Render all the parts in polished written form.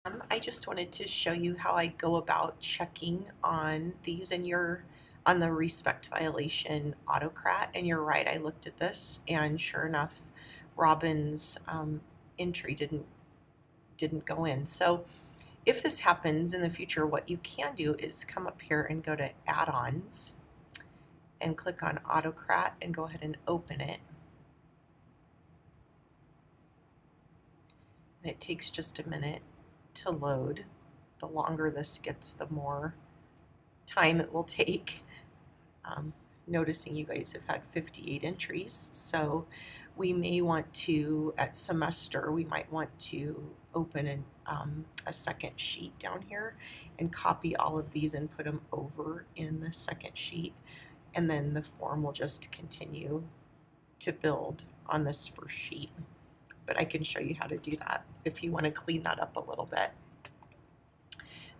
I just wanted to show you how I go about checking on these, and on the respect violation Autocrat. And you're right, I looked at this, and sure enough, Robin's entry didn't go in. So if this happens in the future, what you can do is come up here and go to add-ons and click on Autocrat and go ahead and open it. And it takes just a minute to load. The longer this gets, the more time it will take. Noticing you guys have had 58 entries, so we may want to, at semester, we might want to open a second sheet down here and copy all of these and put them over in the second sheet, and then the form will just continue to build on this first sheet. But I can show you how to do that if you want to clean that up a little bit.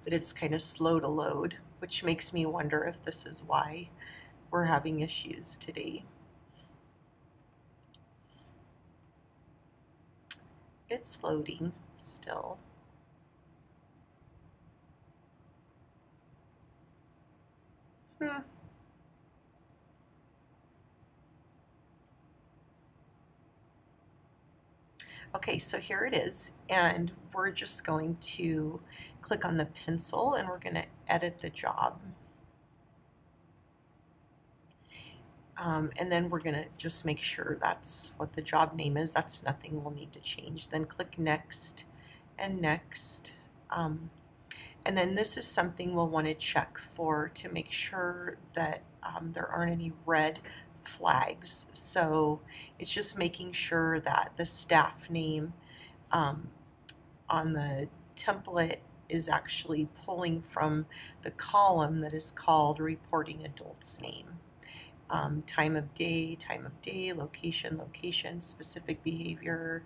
But it's kind of slow to load, which makes me wonder if this is why we're having issues today. It's loading still. Okay, so here it is, and we're just going to click on the pencil and we're going to edit the job. And then we're going to just make sure that's what the job name is. That's nothing we'll need to change. Then click next and next. And then this is something we'll want to check for to make sure that there aren't any red flags. So it's just making sure that the staff name on the template is actually pulling from the column that is called reporting adult's name. Time of day, location, specific behavior.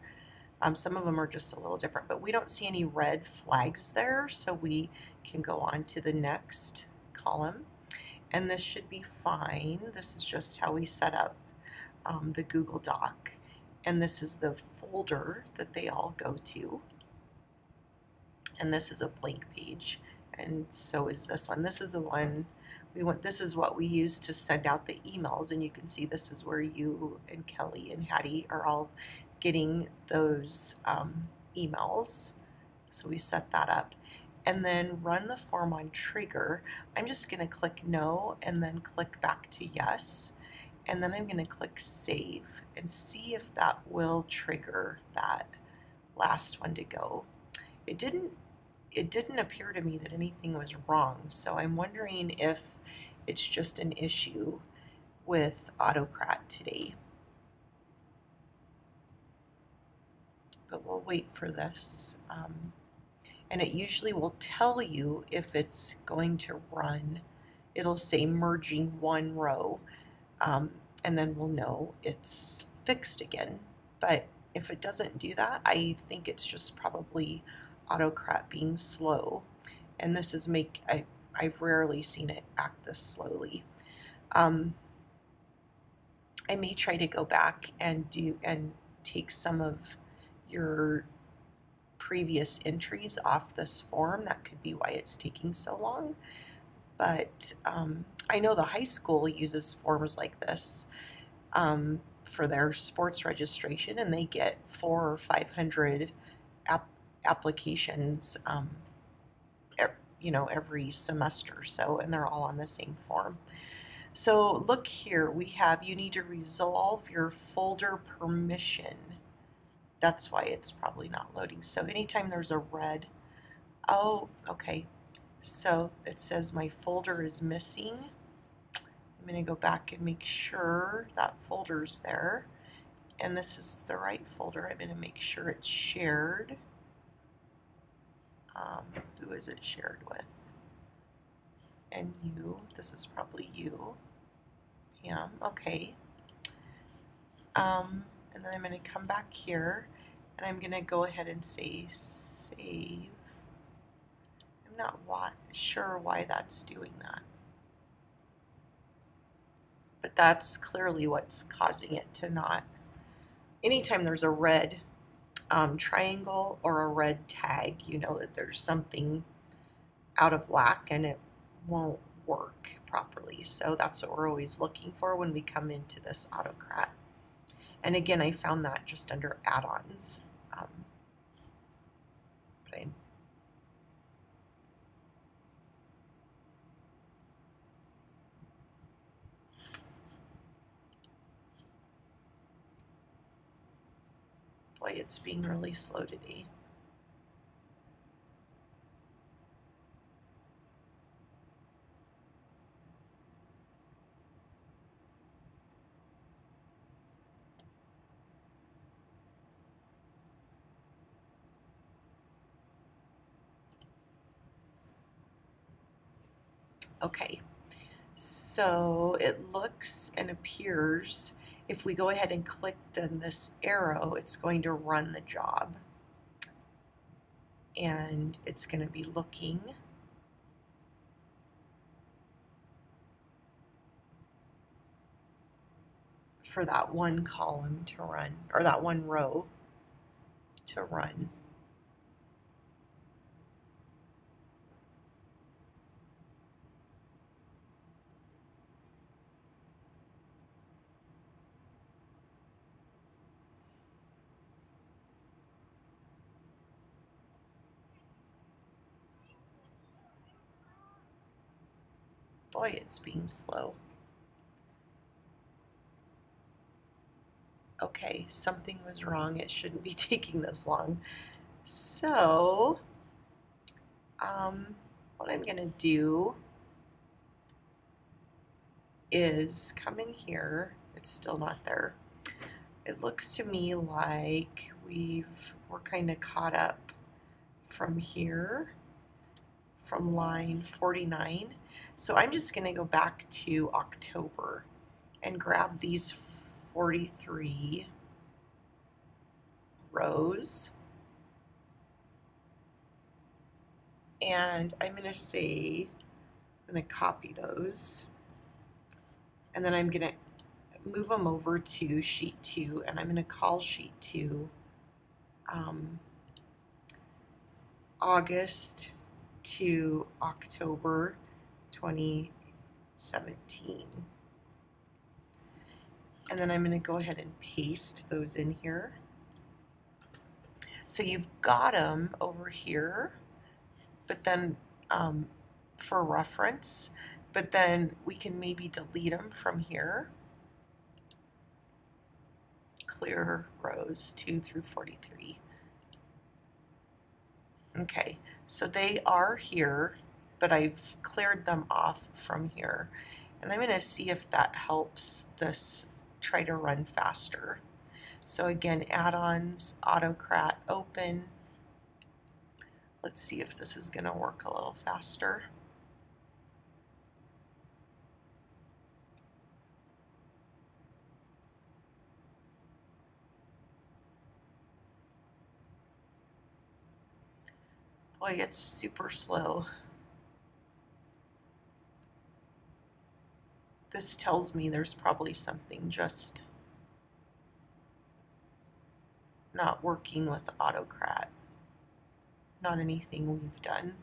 Some of them are just a little different, but we don't see any red flags there, so we can go on to the next column. And this should be fine. This is just how we set up the Google Doc. And this is the folder that they all go to. And this is a blank page. And so is this one. This is the one this is what we use to send out the emails, and you can see this is where you and Kelly and Hattie are all getting those emails. So we set that up. And then run the form on trigger. I'm just going to click no and then click back to yes. And then I'm going to click save and see if that will trigger that last one to go. It didn't appear to me that anything was wrong, so I'm wondering if it's just an issue with Autocrat today. But we'll wait for this. And it usually will tell you if it's going to run. It'll say merging one row, and then we'll know it's fixed again. But if it doesn't do that, I think it's just probably Autocrat being slow. And this is I've rarely seen it act this slowly. I may try to go back and take some of your previous entries off this form. That could be why it's taking so long. But I know the high school uses forms like this for their sports registration, and they get 400 or 500 applications every semester, and they're all on the same form. So look here, you need to resolve your folder permission. That's why it's probably not loading. So anytime there's a red, oh, okay, so it says my folder is missing. I'm going to go back and make sure that folder's there, and this is the right folder. I'm going to make sure it's shared. Who is it shared with? And you, this is probably you, Pam, okay. And then I'm going to come back here and I'm going to go ahead and say save. I'm not sure why that's doing that, but that's clearly what's causing it to not. Anytime there's a red triangle or a red tag, you know that there's something out of whack and it won't work properly. So that's what we're always looking for when we come into this Autocrat. And again, I found that just under add-ons. Boy, it's being really slow today. Okay, so it looks and appears if we go ahead and click then this arrow, it's going to run the job. And it's going to be looking for that one column to run, or that one row to run. Boy, it's being slow. Okay, something was wrong. It shouldn't be taking this long. So, what I'm going to do is come in here. It's still not there. It looks to me like we're kind of caught up from here, from line 49. So I'm just going to go back to October and grab these 43 rows. And I'm going to say, I'm going to copy those. And then I'm going to move them over to sheet 2, and I'm going to call sheet 2 August to October 2017. And then I'm going to go ahead and paste those in here. So you've got them over here, but then for reference, but then we can maybe delete them from here. Clear rows 2 through 43. Okay, so they are here, but I've cleared them off from here. And I'm going to see if that helps this try to run faster. So again, add-ons, Autocrat open. Let's see if this is going to work a little faster. Boy, it's super slow. This tells me there's probably something just not working with Autocrat. Not anything we've done.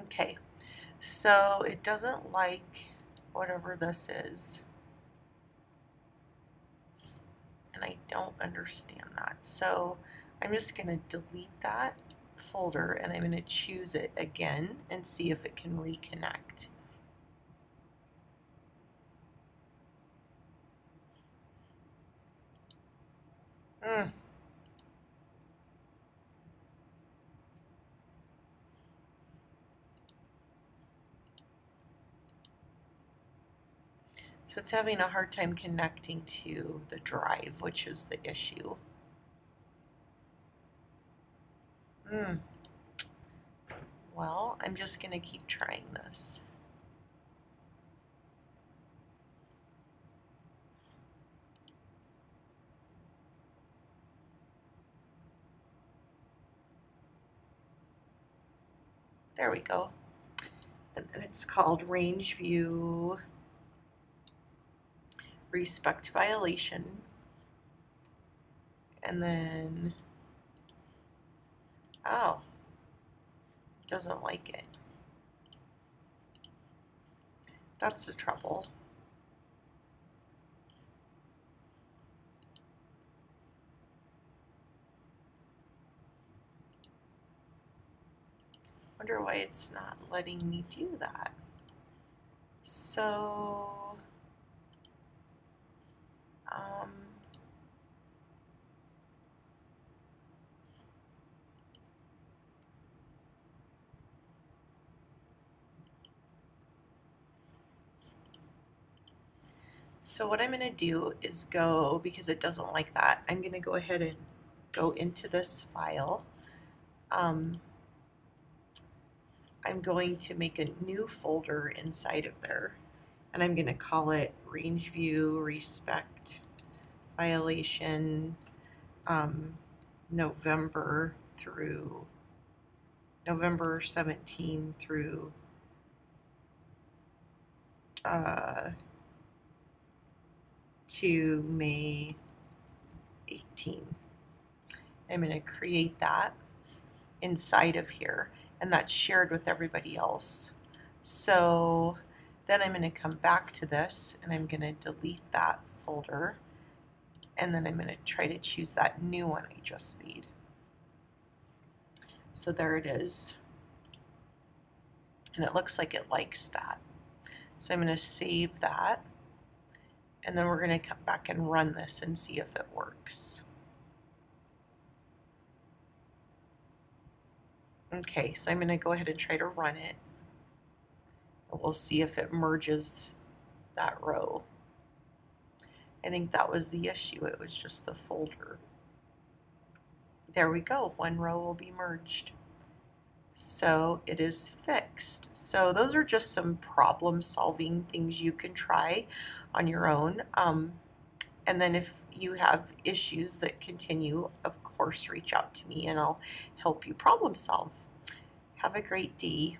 Okay, so it doesn't like whatever this is. And I don't understand that. So I'm just going to delete that folder and I'm going to choose it again and see if it can reconnect. So it's having a hard time connecting to the drive, which is the issue. Well, I'm just going to keep trying this. There we go. And then it's called range view respect violation. And then, oh, it doesn't like it. That's the trouble. Wonder why it's not letting me do that. So, so what I'm going to do is go, because it doesn't like that, I'm going to go ahead and go into this file. I'm going to make a new folder inside of there, and I'm going to call it range view respect violation November 17 through to May 18. I'm going to create that inside of here, and that's shared with everybody else. So then I'm going to come back to this, and I'm going to delete that folder, and then I'm going to try to choose that new one I just made. So there it is, and it looks like it likes that. So I'm going to save that, and then we're going to come back and run this and see if it works. Okay, so I'm going to go ahead and try to run it. We'll see if it merges that row. I think that was the issue. It was just the folder. There we go. One row will be merged. So it is fixed. So those are just some problem-solving things you can try on your own. And then if you have issues that continue, of course, reach out to me and I'll help you problem solve. Have a great day.